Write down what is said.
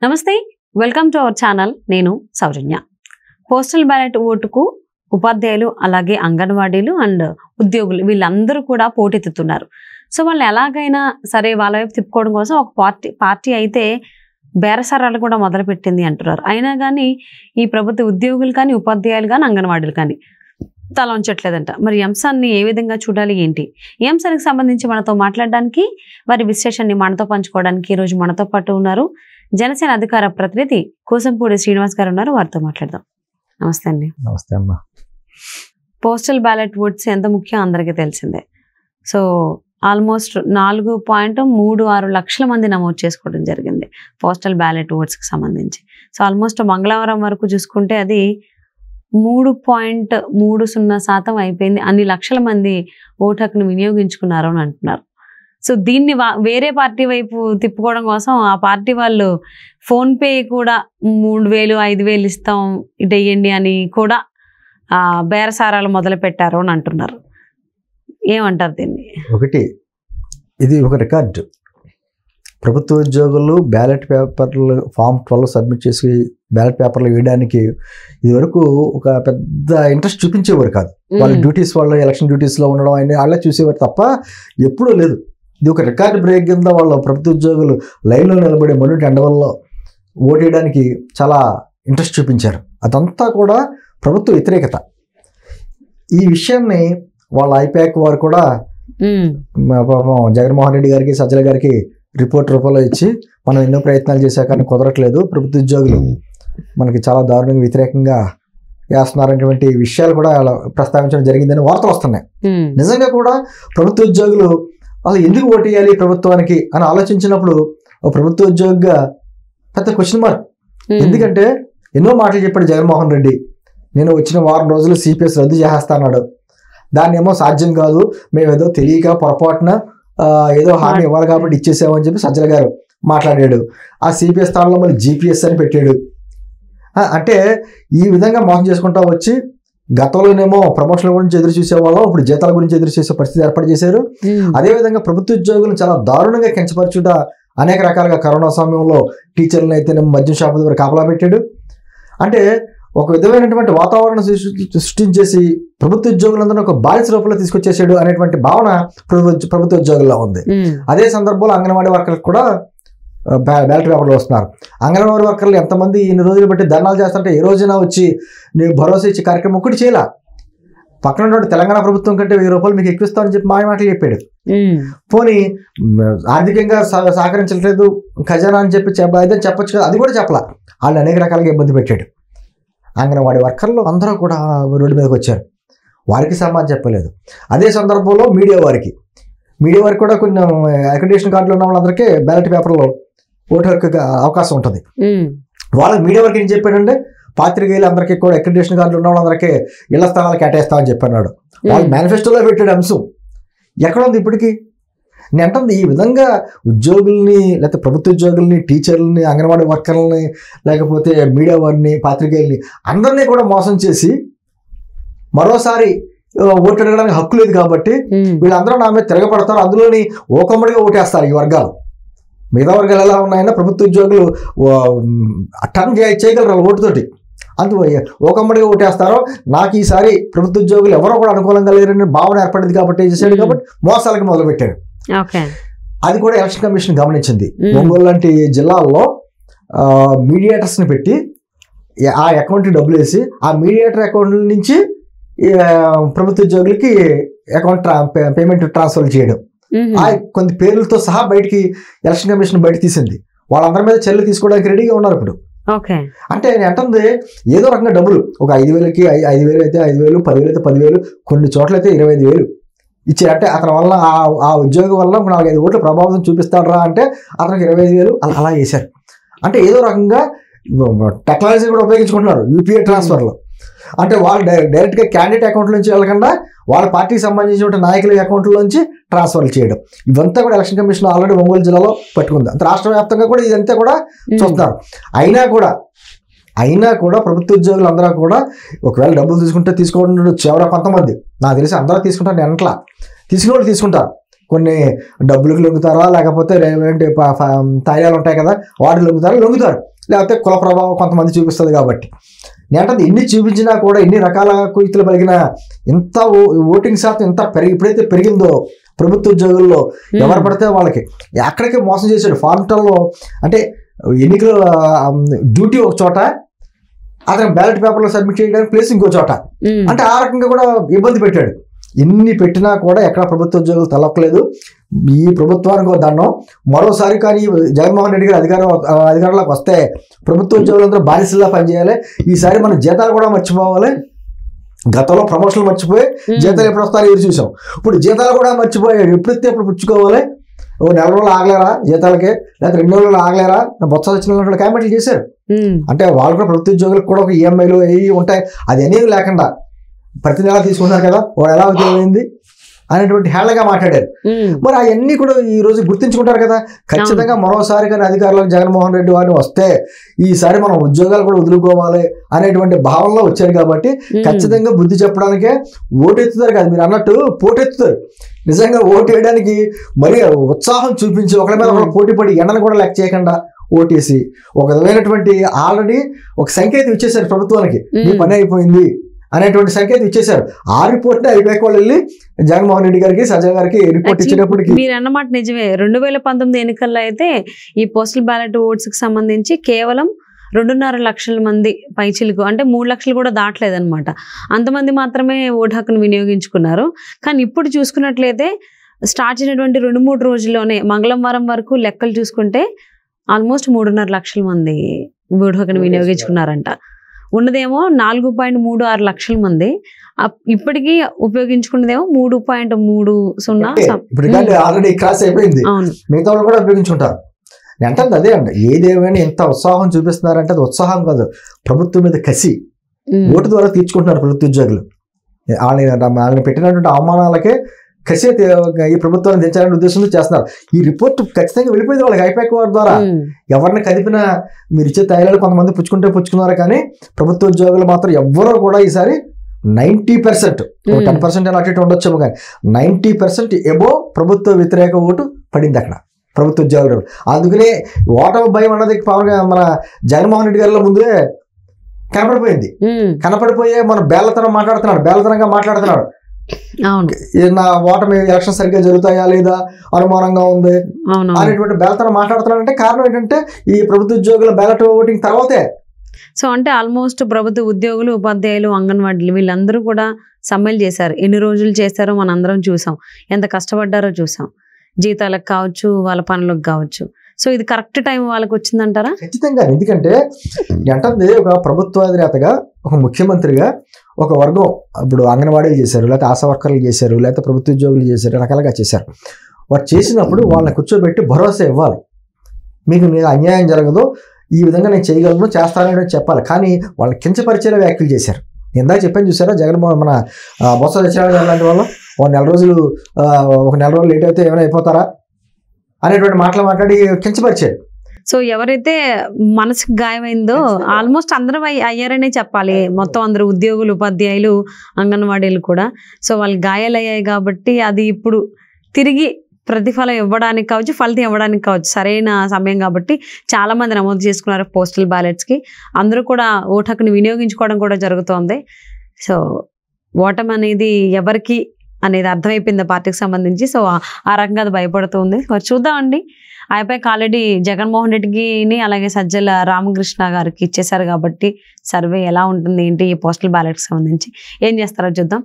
నమస్తే, welcome to our channel. నేను సౌజన్య. Postal ballot ఓటుకు ఉపాధ్యాయులు అలాగే అంగన్వాడీలు అండ్ ఉద్యోగులు వీళ్ళందరూ కూడా పోటెత్తుతున్నారు. సో వాళ్ళు ఎలాగైనా సరే వాళ్ళ వైపు తిప్పుకోవడం కోసం ఒక పార్టీ అయితే బేరసారాలు కూడా మొదలుపెట్టింది అంటున్నారు. అయినా కానీ ఈ ప్రభుత్వ ఉద్యోగులు కానీ ఉపాధ్యాయులు కానీ అంగన్వాడీలు కానీ తల ఉంచట్లేదంట. మరి ఈ అంశాన్ని ఏ విధంగా చూడాలి ఏంటి, ఈ అంశానికి సంబంధించి మనతో మాట్లాడడానికి వారి విశ్లేషణని మనతో పంచుకోవడానికి ఈరోజు మనతో పాటు ఉన్నారు జనసేన అధికార ప్రతినిధి కోసంపూడి శ్రీనివాస్ గారు ఉన్నారు. వారితో మాట్లాడదాం. నమస్తే అండి. నమస్తే అమ్మా. పోస్టల్ బ్యాలెట్ ఓట్స్ ఎంత ముఖ్యం అందరికీ తెలిసిందే. సో ఆల్మోస్ట్ 4.36 లక్షల మంది నమోదు చేసుకోవడం జరిగింది పోస్టల్ బ్యాలెట్ ఓట్స్కి సంబంధించి. సో ఆల్మోస్ట్ మంగళవారం వరకు చూసుకుంటే అది 3.30% అయిపోయింది. అన్ని లక్షల మంది ఓటు హక్కును వినియోగించుకున్నారు అని అంటున్నారు. సో దీన్ని వేరే పార్టీ వైపు తిప్పుకోవడం కోసం ఆ పార్టీ వాళ్ళు ఫోన్పే కూడా 3,000 5,000 ఇస్తాం ఇటు వేయండి అని కూడా బేరసారాలు మొదలు పెట్టారు అని అంటున్నారు. ఏమంటారు దీన్ని? ఒకటి, ఇది ఒక రికార్డు. ప్రభుత్వ ఉద్యోగులు బ్యాలెట్ పేపర్లు ఫామ్ 12 సబ్మిట్ చేసి బ్యాలెట్ పేపర్లు వేయడానికి ఇదివరకు ఒక పెద్ద ఇంట్రెస్ట్ చూపించేవారు కాదు. వాళ్ళ డ్యూటీస్, వాళ్ళ ఎలక్షన్ డ్యూటీస్లో ఉండడం అని వాళ్ళే చూసేవారు తప్ప ఎప్పుడూ లేదు. ఇది ఒక రికార్డు బ్రేక్ కింద వాళ్ళ ప్రభుత్వ ఉద్యోగులు లైన్లో నిలబడి మనుటి ఎండవల్లో ఓటేయడానికి చాలా ఇంట్రెస్ట్ చూపించారు. అదంతా కూడా ప్రభుత్వ వ్యతిరేకత. ఈ విషయాన్ని వాళ్ళ ఐపాక్ వారు కూడా జగన్మోహన్ రెడ్డి గారికి సజ్జల గారికి రిపోర్ట్ రూపంలో ఇచ్చి మనం ఎన్నో ప్రయత్నాలు చేశా కానీ కుదరట్లేదు, ప్రభుత్వ ఉద్యోగులు మనకి చాలా దారుణంగా వ్యతిరేకంగా వేస్తున్నారనేటువంటి విషయాలు కూడా ప్రస్తావించడం జరిగిందని వార్తలు వస్తున్నాయి. నిజంగా కూడా ప్రభుత్వ ఉద్యోగులు అసలు ఎందుకు ఓటేయాలి ప్రభుత్వానికి అని ఆలోచించినప్పుడు ఒక ప్రభుత్వ ఉద్యోగిగా పెద్ద క్వశ్చన్ మార్క్. ఎందుకంటే ఎన్నో మాటలు చెప్పాడు జగన్మోహన్ రెడ్డి. నేను వచ్చిన వారం రోజులు సిపిఎస్ రద్దు చేసేస్తాడు. దాన్ని ఏమో సాధ్యం కాదు, మేము ఏదో తెలియక పొరపాటున ఏదో హామీ ఇవ్వాలి కాబట్టి ఇచ్చేసామని చెప్పి సజ్జల గారు మాట్లాడాడు. ఆ సిపిఎస్ స్థానంలో మళ్ళీ జిపిఎస్ అని పెట్టాడు. అంటే ఈ విధంగా మోసం చేసుకుంటా వచ్చి గతంలోనేమో ప్రమోషన్ల గురించి ఎదురు చూసేవాళ్ళం, ఇప్పుడు జీతాల గురించి ఎదురు చూసే పరిస్థితి ఏర్పాటు చేశారు. అదేవిధంగా ప్రభుత్వ ఉద్యోగులను చాలా దారుణంగా కించపరచుట అనేక రకాలుగా కరోనా సమయంలో టీచర్లను అయితే మద్యం షాపుల దగ్గర కాపలా పెట్టాడు. అంటే ఒక విధమైనటువంటి వాతావరణం సృష్టించేసి ప్రభుత్వ ఉద్యోగులందరూ ఒక బాలిస రూపంలో తీసుకొచ్చేసాడు అనేటువంటి భావన ప్రభుత్వ ఉద్యోగుల్లో ఉంది. అదే సందర్భంలో అంగన్వాడీ వర్కర్లకు కూడా బ్యాలెట్ పేపర్లు వస్తున్నారు. అంగన్వాడీ వర్కర్లు ఎంతమంది ఇన్ని రోజులు బట్టి ధర్నాలు చేస్తుంటే ఏ రోజున వచ్చి నేను భరోసా ఇచ్చే కార్యక్రమం ఒకటి చేయాల. పక్కన ఉన్నటువంటి తెలంగాణ ప్రభుత్వం కంటే 1,000 రూపాయలు మీకు ఎక్కువ ఇస్తామని చెప్పి మాటలు చెప్పాడు. పోనీ ఆర్థికంగా సహకరించట్లేదు ఖజానా అని చెప్పి అయితే చెప్పొచ్చు కదా, అది కూడా చెప్పలా. వాళ్ళు అనేక రకాలుగా ఇబ్బంది పెట్టాడు. అంగన్వాడీ వర్కర్లు అందరూ కూడా రోడ్డు మీదకి వచ్చారు, వారికి సమాధానం చెప్పలేదు. అదే సందర్భంలో మీడియా వారికి కూడా కొన్ని అక్రిడిటేషన్ కార్డులు ఉన్న వాళ్ళందరికీ బ్యాలెట్ పేపర్లో ఓటు హక్కు అవకాశం ఉంటుంది. వాళ్ళకి మీడియా వారికి ఏం చెప్పాడంటే పాత్రికేయులు అందరికీ కూడా అక్రిడిటేషన్ కార్డులు ఉన్న వాళ్ళందరికీ ఇళ్ల స్థలాలు కేటాయిస్తామని చెప్పన్నాడు. వాళ్ళు మేనిఫెస్టోలో పెట్టాడు అంశం. ఎక్కడ ఉంది ఇప్పటికీ? నేను అంటుంది ఈ విధంగా ఉద్యోగుల్ని, లేకపోతే ప్రభుత్వ ఉద్యోగుల్ని, టీచర్లని, అంగన్వాడీ వర్కర్లని, లేకపోతే మీడియా వారిని, పాత్రికేయుల్ని అందరినీ కూడా మోసం చేసి మరోసారి ఓటు అడగడానికి హక్కు లేదు కాబట్టి వీళ్ళందరూ నా మీద తిరగబడతారు. అందులోని ఓకమ్మడిగా ఓటేస్తారు ఈ వర్గాలు. మిగతా వర్గాలు ఎలా ఉన్నాయన్నా ప్రభుత్వ ఉద్యోగులు టర్న్ చేయగలరు ఓటుతోటి. అందుకు ఓకమ్మడిగా ఓటేస్తారో నాకు ఈసారి ప్రభుత్వ ఉద్యోగులు ఎవరో కూడా అనుకూలంగా లేరని భావన ఏర్పడింది కాబట్టి చేశాడు. కాబట్టి మోసాలకు మొదలుపెట్టాడు. అది కూడా ఎలక్షన్ కమిషన్ గమనించింది. ఒంగోలు లాంటి జిల్లాల్లో మీడియేటర్స్ని పెట్టి ఆ అకౌంట్కి డబ్బులు వేసి ఆ మీడియేటర్ అకౌంట్ నుంచి ప్రభుత్వ ఉద్యోగులకి అకౌంట్ పేమెంట్ ట్రాన్స్ఫర్ చేయడం, కొన్ని పేర్లతో సహా బయటికి ఎలక్షన్ కమిషన్ బయట తీసింది. వాళ్ళందరి మీద చర్యలు తీసుకోవడానికి రెడీగా ఉన్నారు ఇప్పుడు. అంటే నేను అంటుంది ఏదో రకంగా డబ్బులు ఒక 5,000కి 5,000 అయితే 5,000, 10,000 అయితే 10,000, కొన్ని చోట్ల అయితే 25,000 ఇచ్చారు. అంటే అతని వల్ల ఆ ఉద్యోగం వల్ల 4-5 ఓట్ల ప్రభావం చూపిస్తాడరా అంటే అతనికి 25,000 అలా చేశారు. అంటే ఏదో రకంగా టెక్నాలజీ కూడా ఉపయోగించుకుంటున్నారు యూపీఐ ట్రాన్స్ఫర్లో. అంటే వాళ్ళు డైరెక్ట్గా క్యాండిడేట్ అకౌంట్ నుంచి వెళ్ళకుండా వాళ్ళ పార్టీకి సంబంధించిన నాయకుల అకౌంట్లోంచి ట్రాన్స్ఫర్లు చేయడం, ఇవంతా కూడా ఎలక్షన్ కమిషన్ ఆల్రెడీ ఒంగోలు జిల్లాలో పట్టుకుంది. అంత రాష్ట్ర వ్యాప్తంగా కూడా ఇదంతా కూడా చూస్తున్నారు. అయినా కూడా ప్రభుత్వ ఉద్యోగులు అందరూ కూడా ఒకవేళ డబ్బులు తీసుకుంటే తీసుకోవడం చివర కొంతమంది, నాకు తెలిసి అందరూ తీసుకుంటారు, నేను అంట్లా తీసుకునే వాళ్ళు తీసుకుంటారు. కొన్ని డబ్బులకు లొంగుతారా, లేకపోతే తాయిలాలు ఉంటాయి కదా వాటికి లొంగుతారు, లేకపోతే కుల ప్రభావం కొంతమంది చూపిస్తుంది. కాబట్టి నేను ఎన్ని చూపించినా కూడా, ఎన్ని రకాల కుయుక్తులు పలిగిన, ఇంత ఓటింగ్ శాతం ఇంత ఇప్పుడైతే పెరిగిందో ప్రభుత్వ ఉద్యోగుల్లో ఎవరు పడితే వాళ్ళకి ఎక్కడికి మోసం చేశాడు. ఫార్మ్టల్లో అంటే ఎన్నికల డ్యూటీ ఒక చోట, అతను బ్యాలెట్ పేపర్లో సబ్మిట్ చేయడానికి ప్లేస్ ఇంకో చోట, అంటే ఆ రకంగా కూడా ఇబ్బంది పెట్టాడు. ఎన్ని పెట్టినా కూడా ఎక్కడ ప్రభుత్వ ఉద్యోగులు తలొక్కలేదు. ఈ ప్రభుత్వానికి దండం. మరోసారి కానీ జగన్మోహన్ రెడ్డి గారు అధికారంలోకి వస్తే ప్రభుత్వ ఉద్యోగులందరూ బానిసల్లా పనిచేయాలి. ఈసారి మన జీతాలు కూడా మర్చిపోవాలి. గతంలో ప్రమోషన్లు మర్చిపోయి జీతాలు ఎప్పుడు వస్తారో ఎదురు చూసాం. ఇప్పుడు జీతాలు కూడా మర్చిపోయాడు. ఎప్పుడైతే ఇప్పుడు పుచ్చుకోవాలి. ఓ 4 రోజులు ఆగలేరా జీతాలకే, లేకపోతే 2 రోజులు ఆగలేరా? బొత్స సత్యనారాయణ కామెంట్లు చేశారు. అంటే వాళ్ళు కూడా ప్రభుత్వ ఉద్యోగులకు కూడా ఒక ఈఎంఐలు ఏవి ఉంటాయి, అది అనేవి లేకుండా ప్రతి నెల తీసుకున్నారు కదా, వాడు ఎలా ఉద్యోగమైంది అనేటువంటి హేళనగా మాట్లాడారు. మరి అవన్నీ కూడా ఈ రోజు గుర్తించుకుంటారు కదా. ఖచ్చితంగా మరోసారి కానీ అధికారులకు జగన్మోహన్ రెడ్డి వారిని వస్తే ఈసారి మనం ఉద్యోగాలు కూడా వదులుకోవాలి అనేటువంటి భావనలో వచ్చారు. కాబట్టి ఖచ్చితంగా బుద్ధి చెప్పడానికే ఓటెత్తుతారు కదా, మీరు అన్నట్టు పోటెత్తుతారు. నిజంగా ఓటు వేయడానికి మరీ ఉత్సాహం చూపించి ఒకరి మీద ఒకరు పోటీ పడి ఎండను కూడా లెక్క చేయకుండా ఓటేసి ఒక విధమైనటువంటి ఆల్రెడీ ఒక సంకేతం ఇచ్చేసారు ప్రభుత్వానికి, మీ పని అయిపోయింది అనేటువంటి సంకేతం ఇచ్చేశారు. ఆ రిపోర్ట్ అయిపోయాక వాళ్ళు వెళ్ళి జగన్మోహన్ రెడ్డి గారికి, సజ్జల గారికి రిపోర్ట్ ఇచ్చేటప్పటికి మీరు అన్నమాట నిజమే. 2019 ఎన్నికల్లో అయితే ఈ పోస్టల్ బ్యాలెట్ ఓట్స్ కి సంబంధించి కేవలం 2.5 లక్షల మంది పైచిలకు, అంటే 3 లక్షలు కూడా దాటలేదన్నమాట. అంతమంది మాత్రమే ఓటు హక్కును వినియోగించుకున్నారు. కానీ ఇప్పుడు చూసుకున్నట్లయితే స్టార్ట్ అయినటువంటి 2-3 రోజుల్లోనే మంగళవారం వరకు లెక్కలు చూసుకుంటే ఆల్మోస్ట్ 3.5 లక్షల మంది ఓటు హక్కును వినియోగించుకున్నారంట. ఉన్నదేమో 4.36 లక్షల మంది, ఇప్పటికీ ఉపయోగించుకున్నదేమో 3.30. ఆల్రెడీ క్రాస్ అయిపోయింది. మిగతా వాళ్ళు కూడా ఉపయోగించుకుంటారు. అంటే అదే అండి, ఏదేమైనా ఎంత ఉత్సాహం చూపిస్తున్నారంటే అది ఉత్సాహం కాదు, ప్రభుత్వం మీద కసి. ఓటు ద్వారా తీర్చుకుంటున్నారు ప్రభుత్వ ఉద్యోగులు. వాళ్ళని పెట్టినటువంటి అవమానాలకే కసి ఈ ప్రభుత్వాన్ని దించాలనే ఉద్దేశంతో చేస్తున్నారు. ఈ రిపోర్ట్ ఖచ్చితంగా వెళ్ళిపోయింది వాళ్ళకి ఐపాక్ వారి ద్వారా. ఎవరిని కదిపినా మీరు ఇచ్చే తైలాలు కొంతమంది పుచ్చుకున్నారు, కానీ ప్రభుత్వ ఉద్యోగులు మాత్రం ఎవ్వరూ కూడా ఈసారి 90%, 10% అటు ఇటు ఉండొచ్చేమో కానీ 90% ఎబో ప్రభుత్వ వ్యతిరేక ఓటు పడింది అక్కడ ప్రభుత్వ ఉద్యోగులు. అందుకనే ఓటమి భయం అన్నది మన జగన్మోహన్ రెడ్డి గారిలో ముందే కనపడిపోయే మన బేలతనంగా మాట్లాడుతున్నాడు. నా ఓటమి ఎలక్షన్ సరిగ్గా జరుగుతాయా లేదా అనుమానంగా ఉంది అనేటువంటి బేలతనం మాట్లాడుతున్నాడంటే కారణం ఏంటంటే ఈ ప్రభుత్వ ఉద్యోగుల బ్యాలెట్ ఓటింగ్ తర్వాతే. సో అంటే ఆల్మోస్ట్ ప్రభుత్వ ఉద్యోగులు, ఉపాధ్యాయులు, అంగన్వాడీలు వీళ్ళందరూ కూడా సమ్మెలు చేశారు. ఎన్ని రోజులు చేశారో మనందరం చూసాం, ఎంత కష్టపడ్డారో చూసాం. జీతాలకు కావచ్చు, వాళ్ళ పనులకు కావచ్చు. సో ఇది కరెక్ట్ టైం వాళ్ళకి వచ్చిందంటారా? ఖచ్చితంగా. ఎందుకంటే అంటే ఒక ప్రభుత్వాధినేతగా, ఒక ముఖ్యమంత్రిగా ఒక వర్గం ఇప్పుడు అంగన్వాడీలు చేశారు, లేకపోతే ఆశా వర్కర్లు చేశారు, లేకపోతే ప్రభుత్వ ఉద్యోగులు చేశారు, రకాలుగా చేశారు. వారు చేసినప్పుడు వాళ్ళని కూర్చోబెట్టి భరోసా ఇవ్వాలి. మీకు అన్యాయం జరగదు, ఈ విధంగా నేను చేయగలను, చేస్తానని చెప్పాలి. కానీ వాళ్ళని కించపరిచేలా వ్యాఖ్యలు చేశారు. ఇందాక చెప్పాను చూసారా, జగన్మోహన్ మన బొత్స సత్యనారాయణ లాంటి వాళ్ళు ఒక నెల రోజులు లేట్ అయితే ఏమైనా అయిపోతారా అనేటువంటి మాటలు మాట్లాడి కించపరిచారు. సో ఎవరైతే మనసుకు గాయమైందో ఆల్మోస్ట్ అందరూ అయ్యారనే చెప్పాలి. మొత్తం అందరూ ఉద్యోగులు, ఉపాధ్యాయులు, అంగన్వాడీలు కూడా. సో వాళ్ళు గాయాలయ్యాయి కాబట్టి అది ఇప్పుడు తిరిగి ప్రతిఫలం ఇవ్వడానికి కావచ్చు, ఫలితం ఇవ్వడానికి కావచ్చు సరైన సమయం. కాబట్టి చాలా మంది నమోదు చేసుకున్నారు పోస్టల్ బ్యాలెట్స్కి. అందరూ కూడా ఓటు హక్కుని వినియోగించుకోవడం కూడా జరుగుతోంది. సో ఓటమి అనేది ఎవరికి అనేది అర్థమైపోయింది పార్టీకి సంబంధించి. సో ఆ రకంగా అది భయపడుతుంది. చూద్దామండి. అయిపోయాక ఆల్రెడీ జగన్మోహన్ రెడ్డికి అలాగే సజ్జల రామకృష్ణ గారికి ఇచ్చేశారు కాబట్టి సర్వే ఎలా ఉంటుంది ఏంటి ఈ పోస్టల్ బ్యాలెట్కి సంబంధించి ఏం చేస్తారో చూద్దాం.